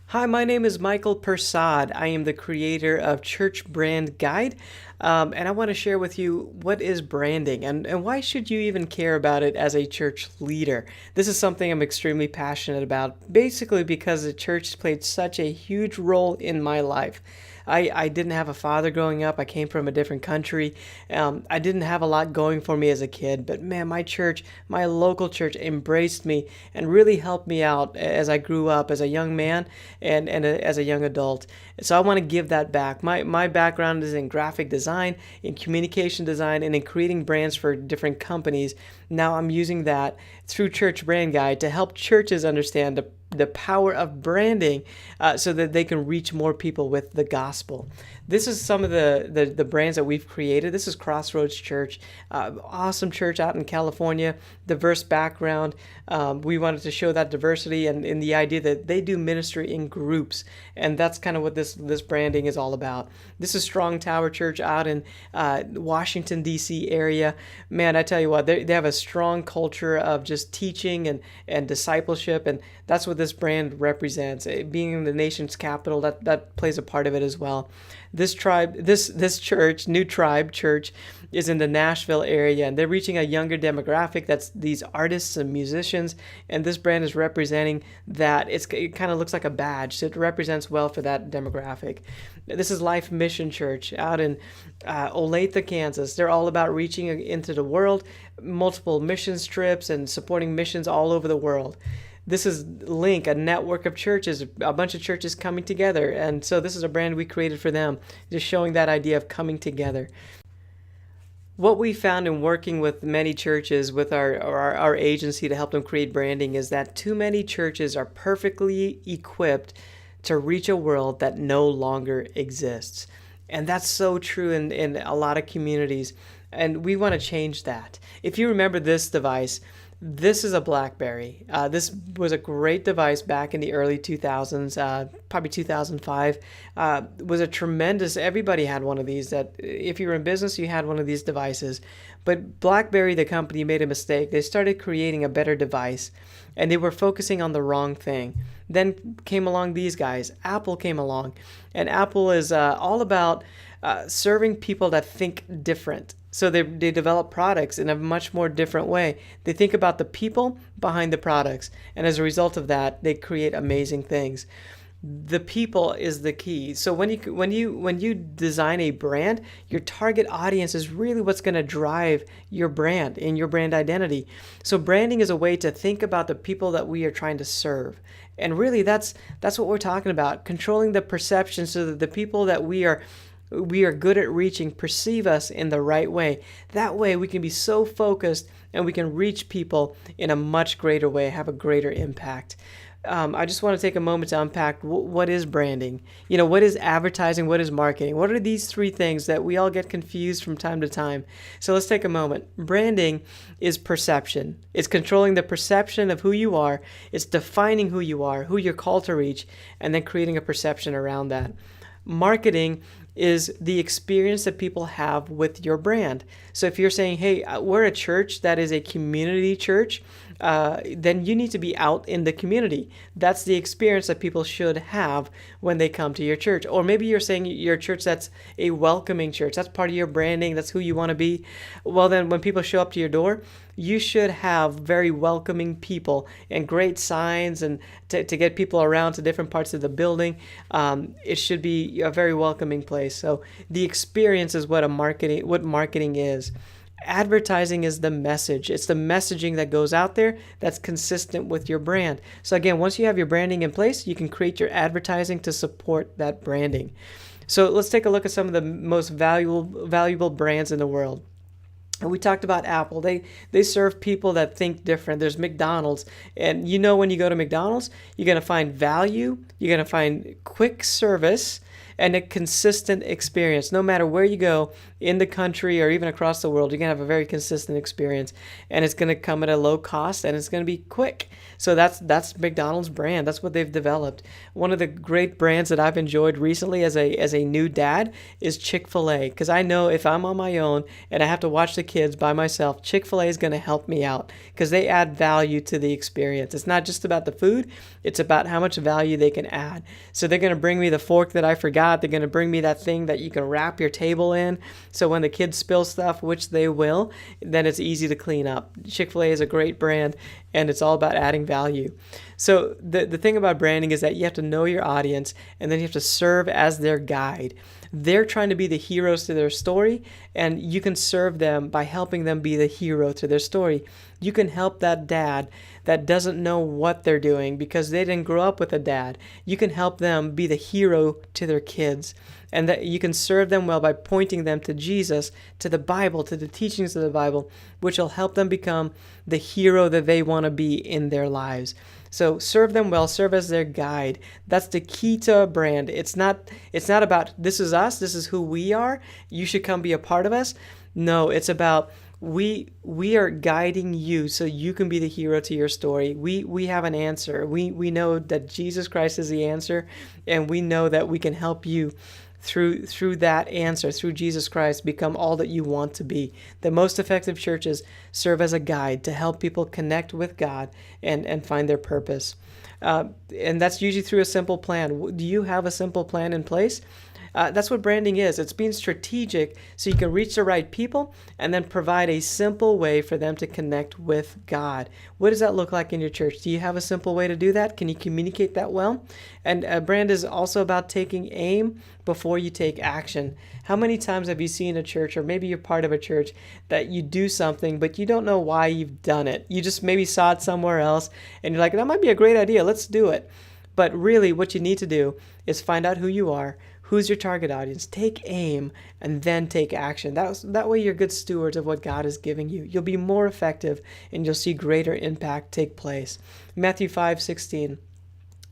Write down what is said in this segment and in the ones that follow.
Hi, my name is Michael Persad. I am the creator of Church Brand Guide, and I want to share with you what is branding and why should you even care about it as a church leader. This is something I'm extremely passionate about, basically because the church played such a huge role in my life. I didn't have a father growing up. I came from a different country. I didn't have a lot going for me as a kid, but man, my church, my local church, embraced me and really helped me out as I grew up as a young man and as a young adult. So I want to give that back. My background is in graphic design, in communication design, and in creating brands for different companies. Now I'm using that through Church Brand Guide to help churches understand the power of branding so that they can reach more people with the gospel. This is some of the brands that we've created. This is Crossroads Church, awesome church out in California, diverse background. We wanted to show that diversity and in the idea that they do ministry in groups, and that's kind of what this branding is all about. This is Strong Tower Church out in Washington D.C. area. Man, I tell you what, they have a strong culture of just teaching and discipleship, and that's what this brand represents. Being in the nation's capital, that plays a part of it as well. This church, New Tribe Church, is in the Nashville area, and they're reaching a younger demographic. That's these artists and musicians, and this brand is representing that. It kind of looks like a badge, so it represents well for that demographic. This is Life Mission Church out in Olathe, Kansas. They're all about reaching into the world, multiple mission trips, and supporting missions all over the world. This is Link, a network of churches, a bunch of churches coming together. And so this is a brand we created for them, just showing that idea of coming together. What we found in working with many churches with our agency to help them create branding is that too many churches are perfectly equipped to reach a world that no longer exists. And that's so true in a lot of communities. And we want to change that. If you remember this device, this is a BlackBerry. This was a great device back in the early 2000s, probably 2005. Was a tremendous. Everybody had one of these. That if you were in business, you had one of these devices. But BlackBerry, the company, made a mistake. They started creating a better device, and they were focusing on the wrong thing. Then came along these guys. Apple came along, and Apple is all about serving people that think different. So they develop products in a much more different way. They think about the people behind the products, and as a result of that, they create amazing things. The people is the key. So when you design a brand, your target audience is really what's going to drive your brand and your brand identity. So branding is a way to think about the people that we are trying to serve. And really that's what we're talking about, controlling the perception so that the people that we are good at reaching perceive us in the right way. That way we can be so focused and we can reach people in a much greater way, have a greater impact. I just want to take a moment to unpack what is branding. What is advertising? What is marketing? What are these three things that we all get confused from time to time? So let's take a moment. Branding is perception. It's controlling the perception of who you are. It's defining who you are, who you're called to reach, and then creating a perception around that. Marketing is the experience that people have with your brand. So if you're saying, hey, we're a church that is a community church, then you need to be out in the community. That's the experience that people should have when they come to your church. Or maybe you're saying you're a church that's a welcoming church. That's part of your branding. That's who you want to be. Well, then when people show up to your door, you should have very welcoming people and great signs and to get people around to different parts of the building. It should be a very welcoming place. So the experience is what marketing is. Advertising is the message. It's the messaging that goes out there that's consistent with your brand. So again, once you have your branding in place, you can create your advertising to support that branding. So let's take a look at some of the most valuable brands in the world. And we talked about Apple. They serve people that think different. There's McDonald's. And when you go to McDonald's, you're going to find value, you're going to find quick service, and a consistent experience. No matter where you go in the country or even across the world, you're going to have a very consistent experience, and it's going to come at a low cost, and it's going to be quick. So that's McDonald's brand. That's what they've developed. One of the great brands that I've enjoyed recently as a new dad is Chick-fil-A, because I know if I'm on my own and I have to watch the kids by myself, Chick-fil-A is going to help me out because they add value to the experience. It's not just about the food, it's about how much value they can add. So they're going to bring me the fork that I forgot. They're going to bring me that thing that you can wrap your table in. So when the kids spill stuff, which they will, then it's easy to clean up. Chick-fil-A is a great brand, and it's all about adding value. So the thing about branding is that you have to know your audience, and then you have to serve as their guide. They're trying to be the heroes to their story, and you can serve them by helping them be the hero to their story. You can help that dad that doesn't know what they're doing because they didn't grow up with a dad. You can help them be the hero to their kids, and that you can serve them well by pointing them to Jesus, to the Bible, to the teachings of the Bible, which will help them become the hero that they want to be in their lives. So serve them well, serve as their guide. That's the key to a brand. It's not about this is us, this is who we are, you should come be a part of us. No, it's about we are guiding you so you can be the hero to your story. We have an answer. We know that Jesus Christ is the answer, and we know that we can help you through that answer, through Jesus Christ, become all that you want to be. The most effective churches serve as a guide to help people connect with God and find their purpose. And that's usually through a simple plan. Do you have a simple plan in place? That's what branding is. It's being strategic so you can reach the right people and then provide a simple way for them to connect with God. What does that look like in your church? Do you have a simple way to do that? Can you communicate that well? And a brand is also about taking aim before you take action. How many times have you seen a church, or maybe you're part of a church, that you do something, but you don't know why you've done it? You just maybe saw it somewhere else, and you're like, that might be a great idea. Let's do it. But really, what you need to do is find out who you are, who's your target audience, take aim, and then take action. That way you're good stewards of what God is giving you. You'll be more effective, and you'll see greater impact take place. Matthew 5:16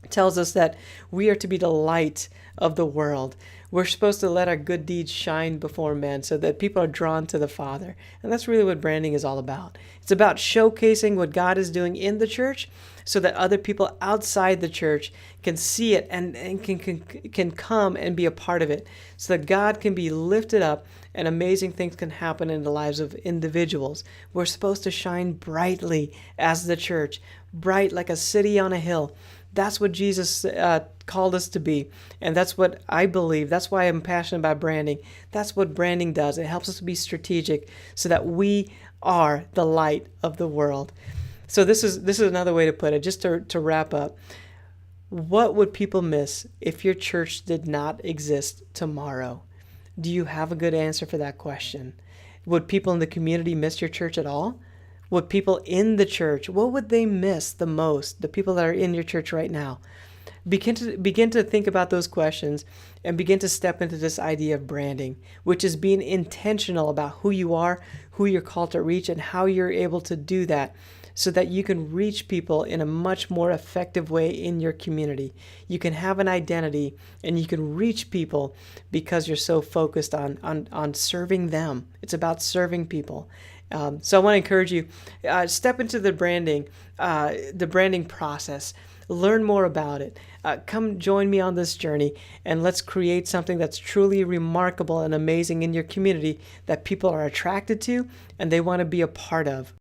tells us that we are to be the light of the world. We're supposed to let our good deeds shine before men so that people are drawn to the Father. And that's really what branding is all about. It's about showcasing what God is doing in the church so that other people outside the church can see it and can come and be a part of it, so that God can be lifted up and amazing things can happen in the lives of individuals. We're supposed to shine brightly as the church, bright like a city on a hill. That's what Jesus called us to be. And that's what I believe. That's why I'm passionate about branding. That's what branding does. It helps us to be strategic so that we are the light of the world. So this is another way to put it, just to wrap up. What would people miss if your church did not exist tomorrow? Do you have a good answer for that question? Would people in the community miss your church at all? Would people in the church, what would they miss the most? The people that are in your church right now. Begin to think about those questions and begin to step into this idea of branding, which is being intentional about who you are, who you're called to reach, and how you're able to do that so that you can reach people in a much more effective way in your community. You can have an identity and you can reach people because you're so focused on serving them. It's about serving people. So I want to encourage you, step into the branding process. Learn more about it. Come join me on this journey, and let's create something that's truly remarkable and amazing in your community that people are attracted to and they want to be a part of.